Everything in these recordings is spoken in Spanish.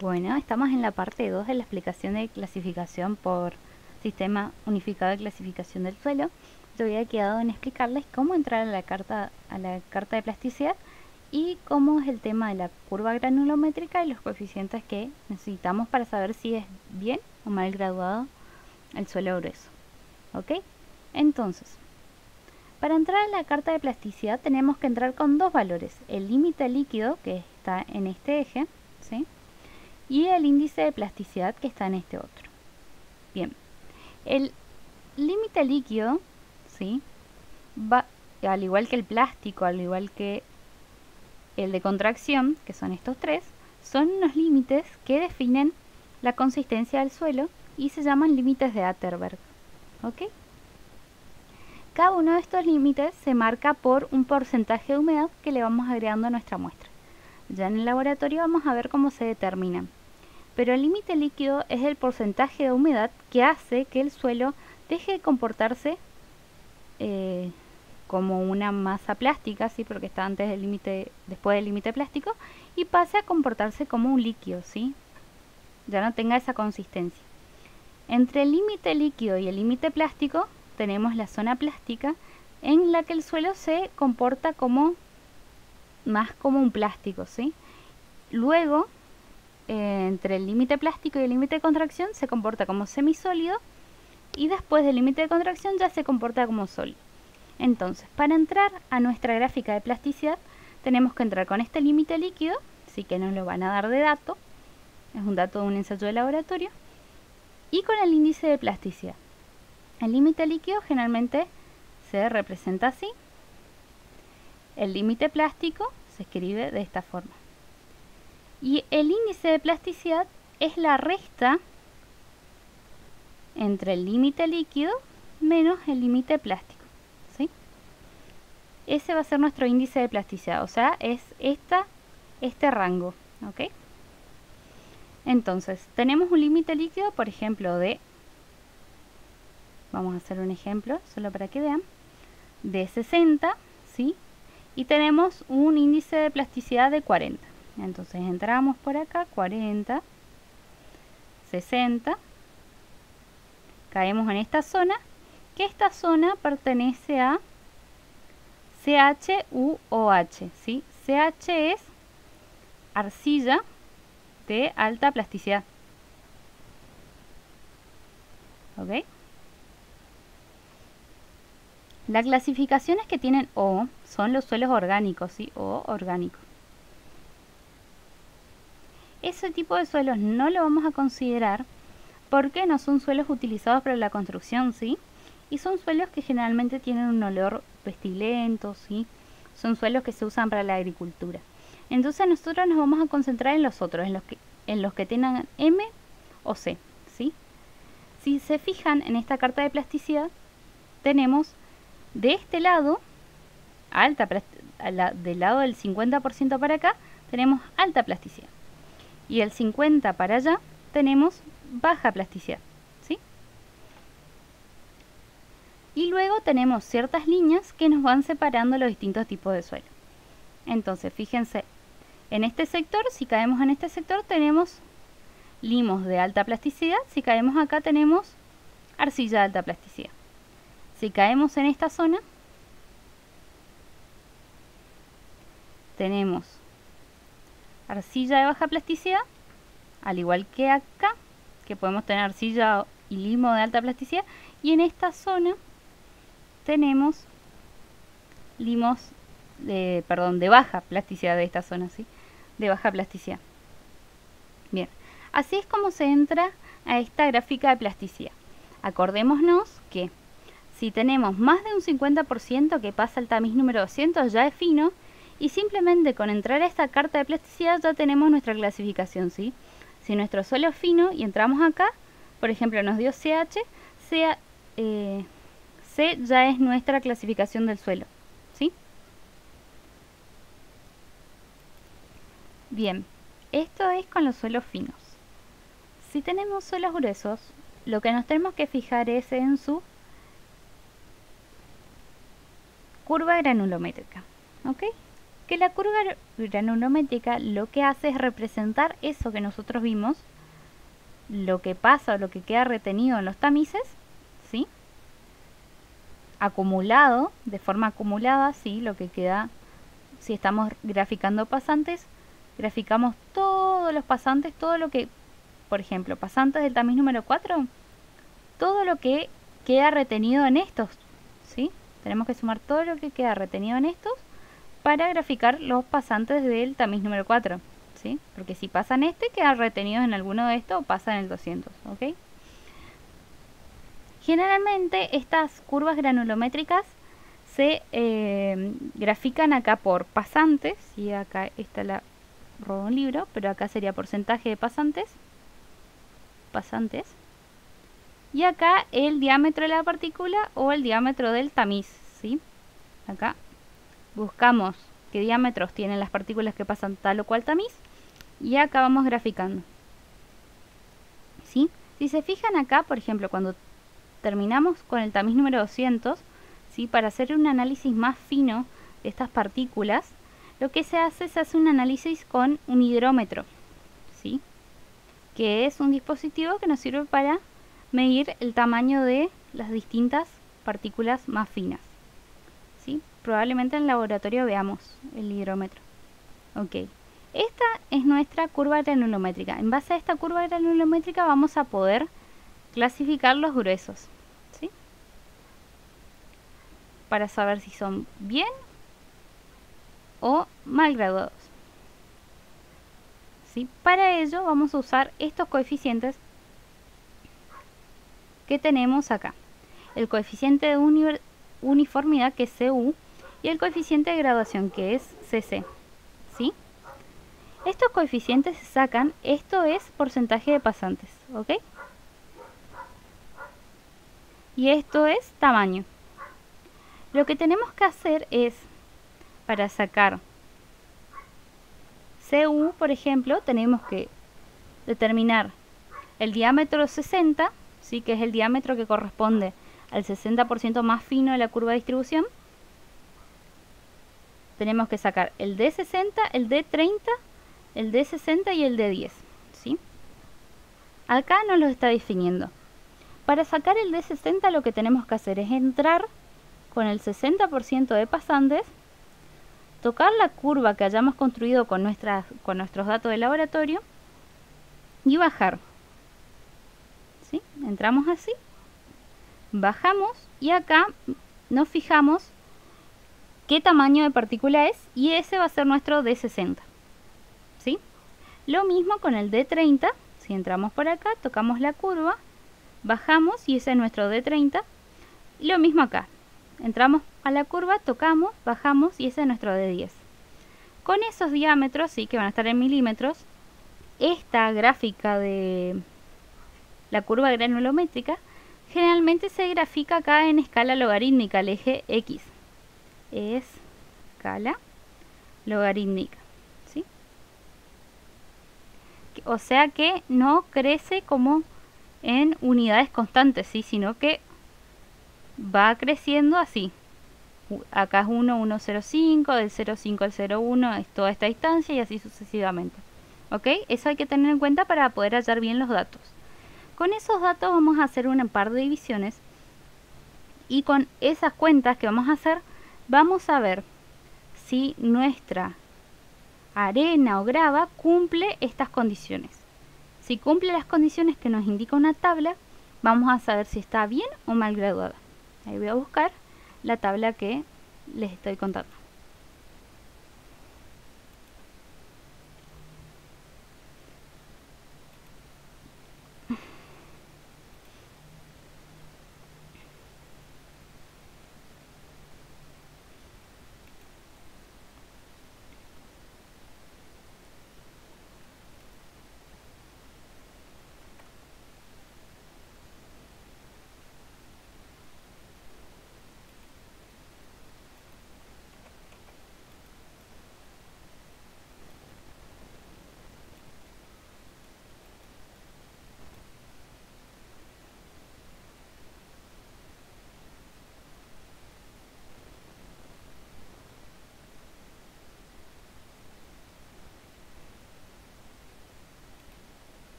Bueno, estamos en la parte 2 de la explicación de clasificación por Sistema Unificado de Clasificación del Suelo. Yo había quedado en explicarles cómo entrar a la carta de plasticidad y cómo es el tema de la curva granulométrica y los coeficientes que necesitamos para saber si es bien o mal graduado el suelo grueso. ¿Ok? Entonces, para entrar a la carta de plasticidad tenemos que entrar con dos valores: el límite líquido, que está en este eje, ¿sí?, y el índice de plasticidad, que está en este otro. Bien, el límite líquido, ¿sí?, va, al igual que el plástico, al igual que el de contracción, que son estos tres, son unos límites que definen la consistencia del suelo y se llaman límites de Atterberg. ¿Ok? Cada uno de estos límites se marca por un porcentaje de humedad que le vamos agregando a nuestra muestra. Ya en el laboratorio vamos a ver cómo se determinan. Pero el límite líquido es el porcentaje de humedad que hace que el suelo deje de comportarse como una masa plástica, ¿sí?, porque está antes del límite, después del límite plástico, y pase a comportarse como un líquido, ¿sí? Ya no tenga esa consistencia. Entre el límite líquido y el límite plástico tenemos la zona plástica, en la que el suelo se comporta como más como un plástico, ¿sí? Luego, entre el límite plástico y el límite de contracción se comporta como semisólido, y después del límite de contracción ya se comporta como sólido. Entonces, para entrar a nuestra gráfica de plasticidad tenemos que entrar con este límite líquido, sí, que nos lo van a dar de dato, es un dato de un ensayo de laboratorio, y con el índice de plasticidad. El límite líquido generalmente se representa así. El límite plástico se escribe de esta forma. Y el índice de plasticidad es la resta entre el límite líquido menos el límite plástico, ¿sí? Ese va a ser nuestro índice de plasticidad, o sea, es este rango, ¿ok? Entonces, tenemos un límite líquido, por ejemplo, vamos a hacer un ejemplo, solo para que vean, de 60, ¿sí? Y tenemos un índice de plasticidad de 40. Entonces entramos por acá, 40, 60, caemos en esta zona, que esta zona pertenece a CHUOH, ¿sí? CH es arcilla de alta plasticidad. ¿Ok? Las clasificaciones que tienen O son los suelos orgánicos, ¿sí? O orgánicos. Ese tipo de suelos no lo vamos a considerar porque no son suelos utilizados para la construcción, ¿sí? Y son suelos que generalmente tienen un olor pestilento, ¿sí? Son suelos que se usan para la agricultura. Entonces nosotros nos vamos a concentrar en los otros, en los que tengan M o C, ¿sí? Si se fijan en esta carta de plasticidad, tenemos de este lado, del lado del 50% para acá, tenemos alta plasticidad. Y el 50 para allá tenemos baja plasticidad, ¿sí? Y luego tenemos ciertas líneas que nos van separando los distintos tipos de suelo. Entonces, fíjense, en este sector, si caemos en este sector, tenemos limos de alta plasticidad. Si caemos acá, tenemos arcilla de alta plasticidad. Si caemos en esta zona, tenemos arcilla de baja plasticidad, al igual que acá, que podemos tener arcilla y limo de alta plasticidad, y en esta zona tenemos limos de baja plasticidad, de esta zona, ¿sí?, de baja plasticidad. Bien, así es como se entra a esta gráfica de plasticidad. Acordémonos que si tenemos más de un 50% que pasa al tamiz número 200, ya es fino, y simplemente con entrar a esta carta de plasticidad ya tenemos nuestra clasificación, ¿sí? Si nuestro suelo es fino y entramos acá, por ejemplo nos dio CH, C ya es nuestra clasificación del suelo, ¿sí? Bien, esto es con los suelos finos. Si tenemos suelos gruesos, lo que nos tenemos que fijar es en su curva granulométrica, ¿ok? Que la curva granulométrica lo que hace es representar eso que nosotros vimos, lo que pasa o lo que queda retenido en los tamices, ¿sí? Acumulado, de forma acumulada, ¿sí? Lo que queda, si estamos graficando pasantes, graficamos todos los pasantes, todo lo que, por ejemplo, pasantes del tamiz número 4, todo lo que queda retenido en estos, ¿sí? Tenemos que sumar todo lo que queda retenido en estos para graficar los pasantes del tamiz número 4, ¿sí? Porque si pasan quedan retenidos en alguno de estos o pasan en el 200, ¿ok? Generalmente estas curvas granulométricas se grafican acá por pasantes, y acá está la robo un libro, pero acá sería porcentaje de pasantes, y acá el diámetro de la partícula o el diámetro del tamiz, ¿sí? Acá buscamos qué diámetros tienen las partículas que pasan tal o cual tamiz y acá vamos graficando, ¿sí? Si se fijan acá, por ejemplo, cuando terminamos con el tamiz número 200, ¿sí? Para hacer un análisis más fino de estas partículas, lo que se hace un análisis con un hidrómetro, ¿sí? Que es un dispositivo que nos sirve para medir el tamaño de las distintas partículas más finas, ¿sí? Probablemente en el laboratorio veamos el hidrómetro. Ok, esta es nuestra curva granulométrica. En base a esta curva granulométrica vamos a poder clasificar los gruesos, ¿sí? Para saber si son bien o mal graduados, ¿sí? Para ello vamos a usar estos coeficientes que tenemos acá. El coeficiente de uniformidad, que es CU, y el coeficiente de graduación, que es CC, ¿sí? Estos coeficientes se sacan, esto es porcentaje de pasantes, ¿ok? Y esto es tamaño. Lo que tenemos que hacer es, para sacar CU, por ejemplo, tenemos que determinar el diámetro 60, ¿sí? Que es el diámetro que corresponde al 60% más fino de la curva de distribución. Tenemos que sacar el D60, el D30, el D60 y el D10, ¿sí? Acá nos lo está definiendo. Para sacar el D60 lo que tenemos que hacer es entrar con el 60% de pasantes, tocar la curva que hayamos construido con nuestros datos de laboratorio y bajar, ¿sí? Entramos así, bajamos y acá nos fijamos qué tamaño de partícula es y ese va a ser nuestro D60, ¿sí? Lo mismo con el D30, si entramos por acá, tocamos la curva, bajamos y ese es nuestro D30. Y lo mismo acá, entramos a la curva, tocamos, bajamos y ese es nuestro D10. Con esos diámetros, sí, que van a estar en milímetros, esta gráfica de la curva granulométrica generalmente se grafica acá en escala logarítmica, el eje X. Escala logarítmica, ¿sí? O sea que no crece como en unidades constantes, ¿sí? Sino que va creciendo así. Acá es 1, 1, 0, 5, del 0, 5 al 0, 1 es toda esta distancia y así sucesivamente. ¿Ok? Eso hay que tener en cuenta para poder hallar bien los datos. Con esos datos vamos a hacer un par de divisiones y con esas cuentas que vamos a hacer vamos a ver si nuestra arena o grava cumple estas condiciones. Si cumple las condiciones que nos indica una tabla, vamos a saber si está bien o mal graduada. Ahí voy a buscar la tabla que les estoy contando.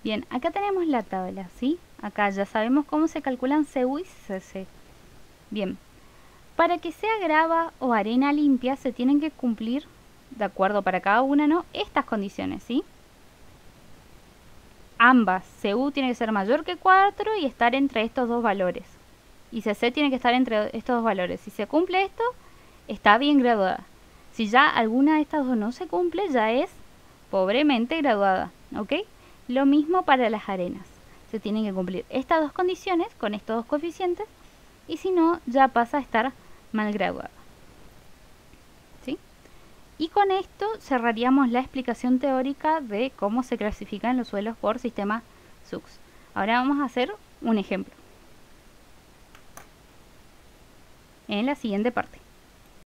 Bien, acá tenemos la tabla, ¿sí? Acá ya sabemos cómo se calculan CU y CC. Bien, para que sea grava o arena limpia se tienen que cumplir, de acuerdo para cada una, ¿no?, estas condiciones, ¿sí? Ambas, CU tiene que ser mayor que 4 y estar entre estos dos valores. Y CC tiene que estar entre estos dos valores. Si se cumple esto, está bien graduada. Si ya alguna de estas dos no se cumple, ya es pobremente graduada, ¿ok? Lo mismo para las arenas. Se tienen que cumplir estas dos condiciones con estos dos coeficientes y si no, ya pasa a estar mal graduada. ¿Sí? Y con esto cerraríamos la explicación teórica de cómo se clasifican los suelos por sistema SUX. Ahora vamos a hacer un ejemplo en la siguiente parte.